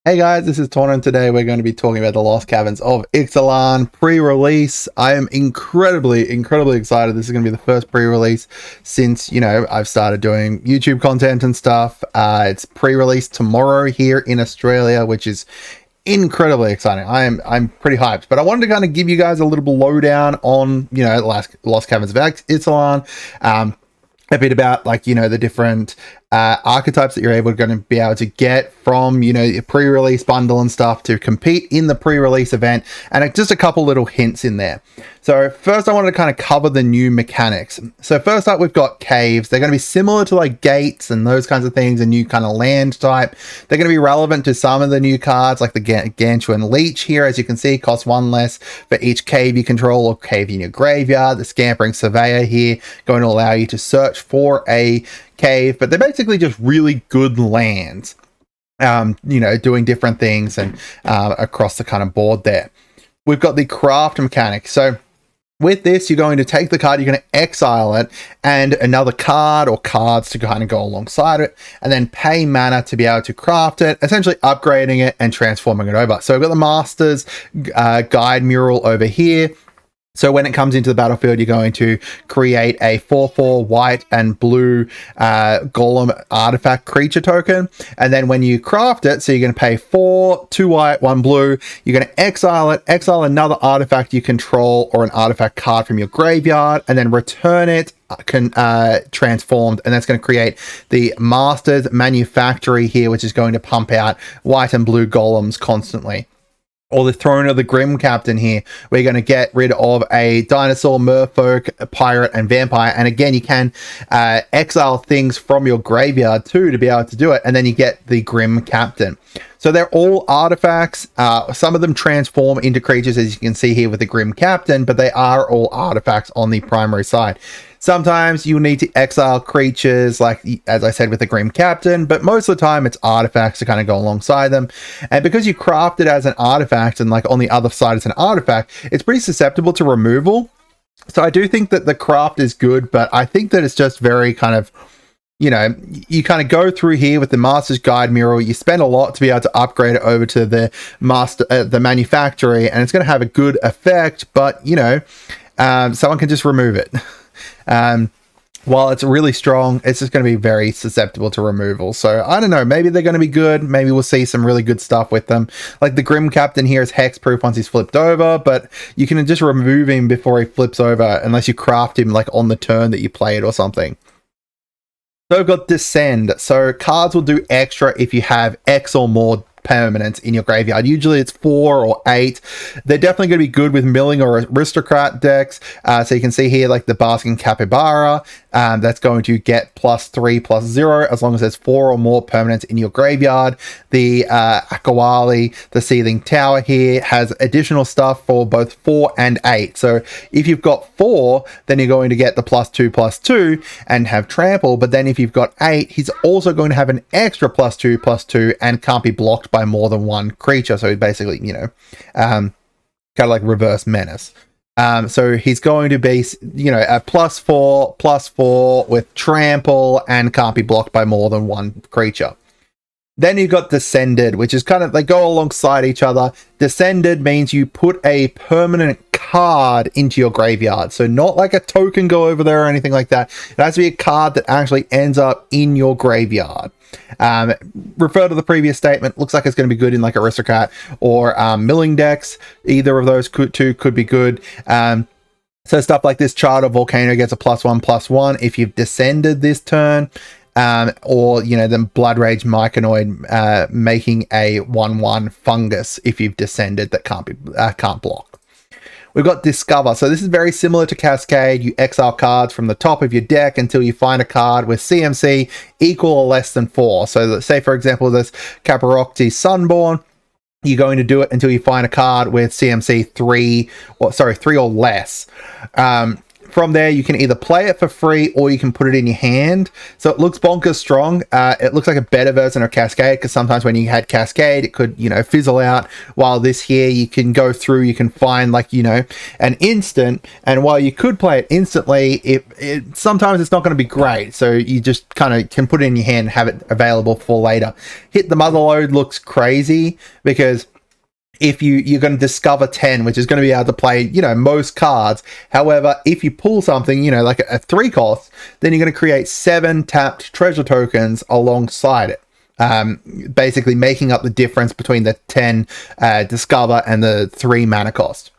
Hey guys, this is Torn, and today we're going to be talking about the Lost Caverns of Ixalan pre-release. I am incredibly excited. This is going to be the first pre-release since, I've started doing YouTube content and stuff. It's pre-release tomorrow here in Australia, which is incredibly exciting. I'm pretty hyped, but I wanted to kind of give you guys a little lowdown on, Lost Caverns of Ixalan. A bit about the different archetypes that you're going to be able to get from your pre-release bundle and stuff to compete in the pre-release event, and just a couple little hints in there. So first I wanted to kind of cover the new mechanics. So first up, we've got caves. They're going to be similar to like gates and those kinds of things, a new kind of land type. They're going to be relevant to some of the new cards, like the Gantuan Leech here, as you can see, costs one less for each cave you control or cave in your graveyard. The Scampering Surveyor here going to allow you to search for a cave, but they're basically just really good lands, doing different things and across the kind of board there. We've got the craft mechanic. So with this, you're going to take the card, you're going to exile it, and another card or cards to kind of go alongside it, and then pay mana to be able to craft it, essentially upgrading it and transforming it over. So we've got the Master's Guide Mural over here. So when it comes into the battlefield, you're going to create a 4/4 white and blue golem artifact creature token. And then when you craft it, so you're going to pay 4, 2 white, 1 blue. You're going to exile it, exile another artifact you control or an artifact card from your graveyard, and then return it transformed. And that's going to create the Master's Manufactory here, which is going to pump out white and blue golems constantly. Or the Throne of the Grim Captain here, where you're going to get rid of a dinosaur, merfolk, pirate, and vampire. And again, you can exile things from your graveyard too to be able to do it. And then you get the Grim Captain. So they're all artifacts. Some of them transform into creatures, as you can see here with the Grim Captain, but they are all artifacts on the primary side. Sometimes you need to exile creatures, like, as I said, with the Grim Captain, but most of the time it's artifacts to kind of go alongside them. And because you craft it as an artifact and like on the other side it's an artifact, it's pretty susceptible to removal. So I do think that the craft is good, but I think that it's just very kind of, you kind of go through here with the Master's Guide Mural, you spend a lot to be able to upgrade it over to the the Manufactory, and it's going to have a good effect, but, someone can just remove it. While it's really strong, it's just going to be very susceptible to removal. So I don't know, maybe they're going to be good. Maybe we'll see some really good stuff with them. Like the Grim Captain here is hexproof once he's flipped over, but you can just remove him before he flips over unless you craft him like on the turn that you play it or something. So we've got Descend. So cards will do extra if you have X or more permanents in your graveyard. Usually it's 4 or 8. They're definitely going to be good with milling or aristocrat decks. So you can see here like the Basking Capybara, that's going to get +3/+0 as long as there's 4 or more permanents in your graveyard. The Akawali, the Seething Tower here, has additional stuff for both 4 and 8. So if you've got 4, then you're going to get the +2/+2 and have trample. But then if you've got 8, he's also going to have an extra +2/+2 and can't be blocked by more than one creature. So basically, kind of like reverse menace. So he's going to be, a +4/+4 with trample and can't be blocked by more than one creature. Then you've got Descended, which is kind of, they go alongside each other. Descended means you put a permanent card into your graveyard. So not like a token go over there or anything like that. It has to be a card that actually ends up in your graveyard. Refer to the previous statement. Looks like it's going to be good in like aristocrat or milling decks. Either of those two could be good. So stuff like this Charter Volcano gets a +1/+1 if you've descended this turn. Or the Blood Rage Myconoid making a 1/1 fungus if you've descended that can't block. We've got Discover. So this is very similar to Cascade. You exile cards from the top of your deck until you find a card with CMC equal or less than 4. So let's say, for example, this Caparocti Sunborn, you're going to do it until you find a card with CMC 3 or less. From there, you can either play it for free or you can put it in your hand. So it looks bonkers strong. It looks like a better version of Cascade, because sometimes when you had Cascade, it could, you know, fizzle out. While this here, you can go through, you can find, like, you know, an instant. And while you could play it instantly, sometimes it's not going to be great. So you just kind of can put it in your hand and have it available for later. Hit the Motherlode looks crazy, because if you're going to discover 10, which is going to be able to play, you know, most cards. However, if you pull something, you know, like a 3 cost, then you're going to create 7 tapped treasure tokens alongside it, basically making up the difference between the 10 discover and the 3 mana cost.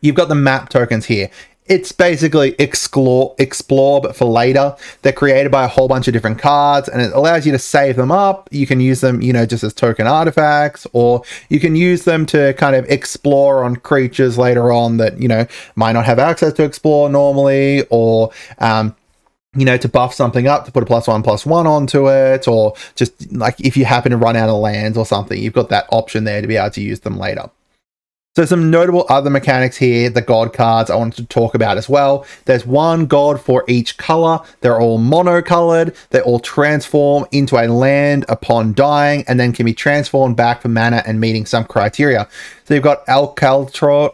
You've got the map tokens here. It's basically explore, but for later. They're created by a whole bunch of different cards, and it allows you to save them up. You can use them, you know, just as token artifacts, or you can use them to kind of explore on creatures later on that, you know, might not have access to explore normally, or you know, to buff something up, to put a +1/+1 onto it, or just like if you happen to run out of lands or something, you've got that option there to be able to use them later. So some notable other mechanics here, the god cards I wanted to talk about as well. There's 1 god for each color. They're all monocolored. They all transform into a land upon dying, and then can be transformed back for mana and meeting some criteria. So you've got Aklasotos.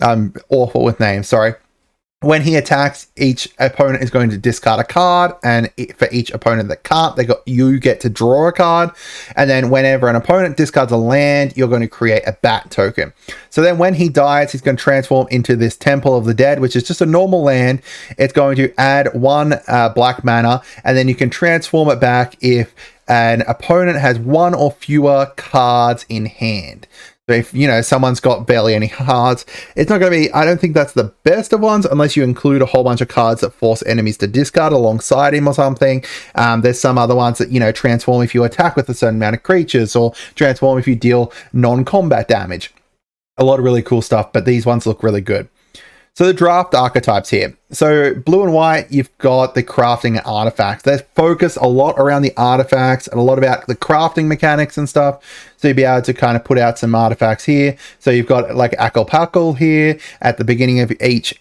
I'm awful with names, sorry. When he attacks, each opponent is going to discard a card, and for each opponent that can't, you get to draw a card. And then whenever an opponent discards a land, you're going to create a bat token. So then when he dies, he's going to transform into this Temple of the Dead, which is just a normal land. It's going to add 1 black mana, and then you can transform it back if an opponent has 1 or fewer cards in hand. So if, you know, someone's got barely any cards, it's not going to be, I don't think that's the best of ones, unless you include a whole bunch of cards that force enemies to discard alongside him or something. There's some other ones that, you know, transform if you attack with a certain amount of creatures, or transform if you deal non-combat damage. A lot of really cool stuff, but these ones look really good. So the draft archetypes here. So blue and white, you've got the crafting and artifacts. They focus a lot around the artifacts and a lot about the crafting mechanics and stuff. So you'll be able to kind of put out some artifacts here. So you've got like Akalpakal here at the beginning of each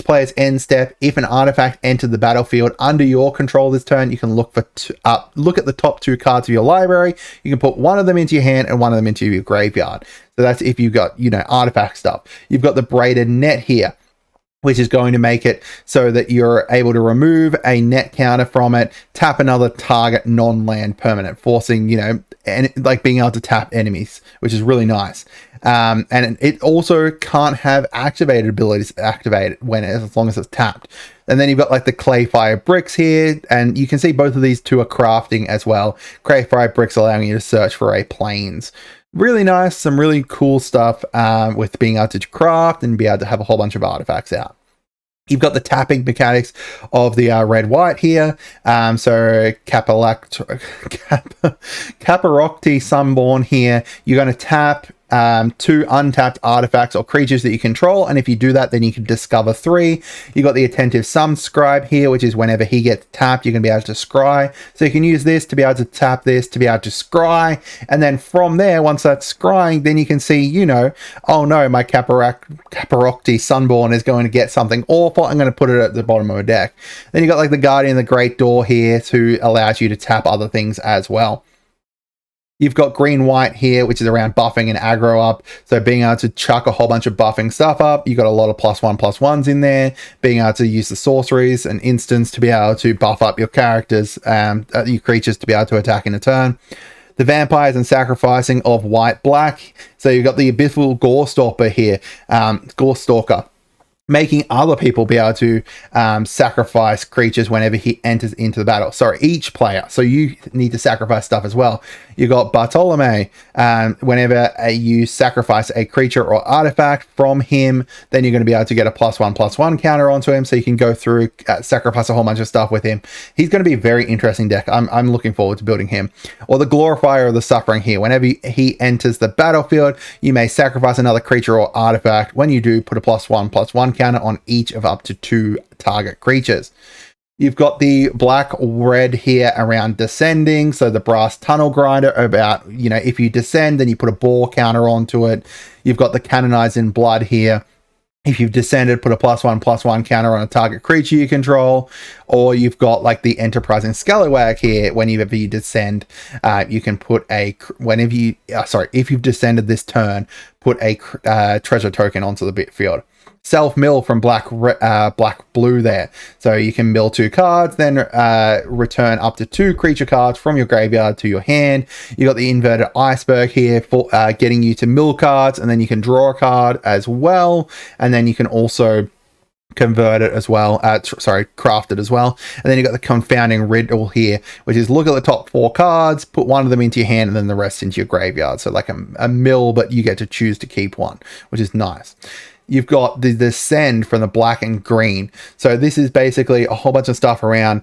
player's end step. If an artifact entered the battlefield under your control this turn, you can look at the top 2 cards of your library. You can put 1 of them into your hand and 1 of them into your graveyard. So that's if you've got, you know, artifact stuff. You've got the braided net here, which is going to make it so that you're able to remove a net counter from it, tap another target non-land permanent, forcing, you know, and like being able to tap enemies, which is really nice. And it also can't have activated abilities activated as long as it's tapped. And then you've got like the Clayfire bricks here, and you can see both of these 2 are crafting as well. Clayfire bricks allowing you to search for a plains. Really nice, some really cool stuff with being able to craft and be able to have a whole bunch of artifacts out. You've got the tapping mechanics of the red-white here. So Caparocti Sunborn here. You're going to tap 2 untapped artifacts or creatures that you control, and if you do that, then you can discover 3. You got the Attentive Scribe here, which is whenever he gets tapped, you're going to be able to scry. So you can use this to be able to tap this to be able to scry, and then from there, once that's scrying, then you can see, you know, oh no, my Caparocti Sunborn is going to get something awful. I'm going to put it at the bottom of a deck. Then you got like the Guardian of the Great Door here, to allows you to tap other things as well. You've got green-white here, which is around buffing and aggro up. So being able to chuck a whole bunch of buffing stuff up. You've got a lot of +1/+1s in there. Being able to use the sorceries and instants to be able to buff up your characters, your creatures to be able to attack in a turn. The vampires and sacrificing of white-black. So you've got the Abyssal Gorestalker here, Gorestalker, making other people be able to sacrifice creatures whenever he enters into the battle. Sorry, each player. So you need to sacrifice stuff as well. You got Bartolome. Whenever you sacrifice a creature or artifact from him, then you're going to be able to get a +1/+1 counter onto him. So you can go through, sacrifice a whole bunch of stuff with him. He's going to be a very interesting deck. I'm looking forward to building him. Or the Glorifier of the Suffering here. Whenever he enters the battlefield, you may sacrifice another creature or artifact. When you do, put a +1/+1 counter on each of up to 2 target creatures. You've got the black-red here around descending, so the brass tunnel grinder about, you know, if you descend, then you put a ball counter onto it. You've got the canonized in blood here, If you've descended, put a +1/+1 counter on a target creature you control, or you've got like the Enterprising Scallywag here. Whenever you descend, you can put a if you've descended this turn, put a treasure token onto the bit field. Self-mill from black blue there, so you can mill 2 cards, then return up to 2 creature cards from your graveyard to your hand. You got the inverted iceberg here for getting you to mill cards, and then you can draw a card as well, and then you can also convert it as well, craft it as well. And then you got the confounding riddle here, which is look at the top 4 cards, put one of them into your hand, and then the rest into your graveyard. So like a mill, but you get to choose to keep one, which is nice. You've got the descend from the black and green. So this is basically a whole bunch of stuff around,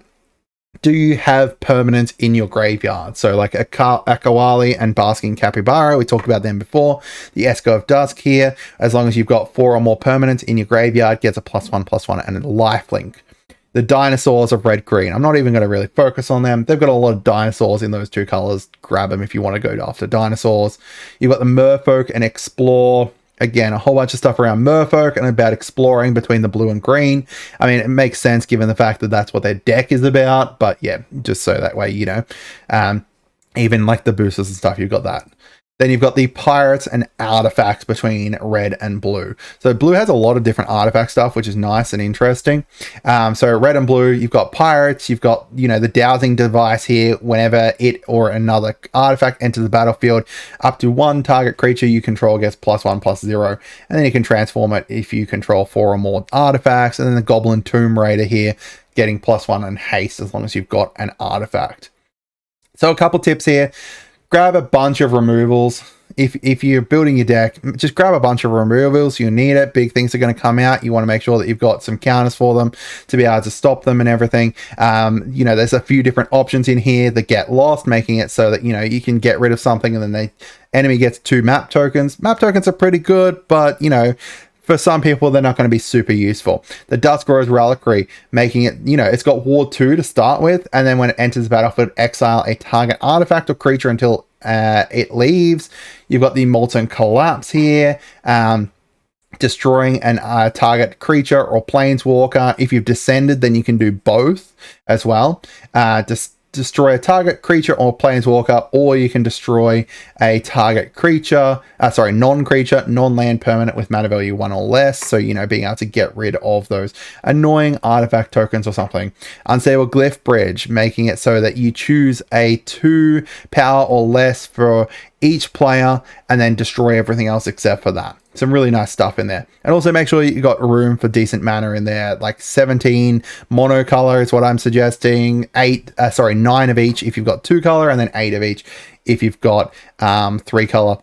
do you have permanents in your graveyard? So like a Akawali and Basking Capybara, we talked about them before. The Echo of Dusk here, as long as you've got 4 or more permanents in your graveyard, gets a +1/+1 and a lifelink. The dinosaurs of red-green, I'm not even going to really focus on them. They've got a lot of dinosaurs in those 2 colors. Grab them if you want to go after dinosaurs. You've got the Merfolk and Explore. Again, a whole bunch of stuff around Merfolk and about exploring between the blue and green. I mean, it makes sense given the fact that that's what their deck is about. But yeah, just so that way, you know, even like the boosters and stuff, you've got that. Then you've got the pirates and artifacts between red and blue. So blue has a lot of different artifact stuff, which is nice and interesting. So red and blue, you've got pirates, you've got, you know, the dowsing device here. Whenever it or another artifact enters the battlefield, up to 1 target creature you control gets +1/+0. And then you can transform it if you control 4 or more artifacts. And then the Goblin Tomb Raider here, getting +1 and haste as long as you've got an artifact. So a couple tips here. Grab a bunch of removals. If you're building your deck, just grab a bunch of removals. You need it. Big things are going to come out. You want to make sure that you've got some counters for them to be able to stop them and everything. You know, there's a few different options in here that get lost, making it so that, you know, you can get rid of something and then the enemy gets 2 map tokens. Map tokens are pretty good, but, you know, for some people, they're not going to be super useful. The Dusk Rose Reliquary, making it, you know, it's got Ward 2 to start with, and then when it enters the battlefield, exile a target artifact or creature until it leaves. You've got the Molten Collapse here, destroying an target creature or planeswalker. If you've descended, then you can do both as well. Destroy a target creature or planeswalker, or you can destroy a target creature, non-creature, non-land permanent with mana value 1 or less. So, you know, being able to get rid of those annoying artifact tokens or something. Unstable Glyph Bridge, making it so that you choose a 2 power or less for each player and then destroy everything else except for that. Some really nice stuff in there. And also make sure you got room for decent mana in there, like 17 mono color is what I'm suggesting. 9 of each if you've got 2 color, and then 8 of each if you've got 3 color.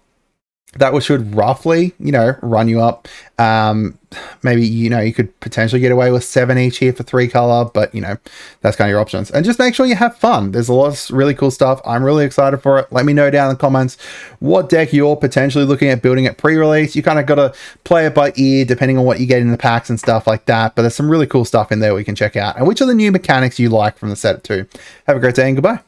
That should roughly, you know, run you up. Maybe, you know, you could potentially get away with 7 each here for 3 color, but, you know, that's kind of your options. And just make sure you have fun. There's a lot of really cool stuff. I'm really excited for it. Let me know down in the comments what deck you're potentially looking at building at pre-release. You kind of got to play it by ear depending on what you get in the packs and stuff like that. But there's some really cool stuff in there we can check out. And which are the new mechanics you like from the set too. Have a great day and goodbye.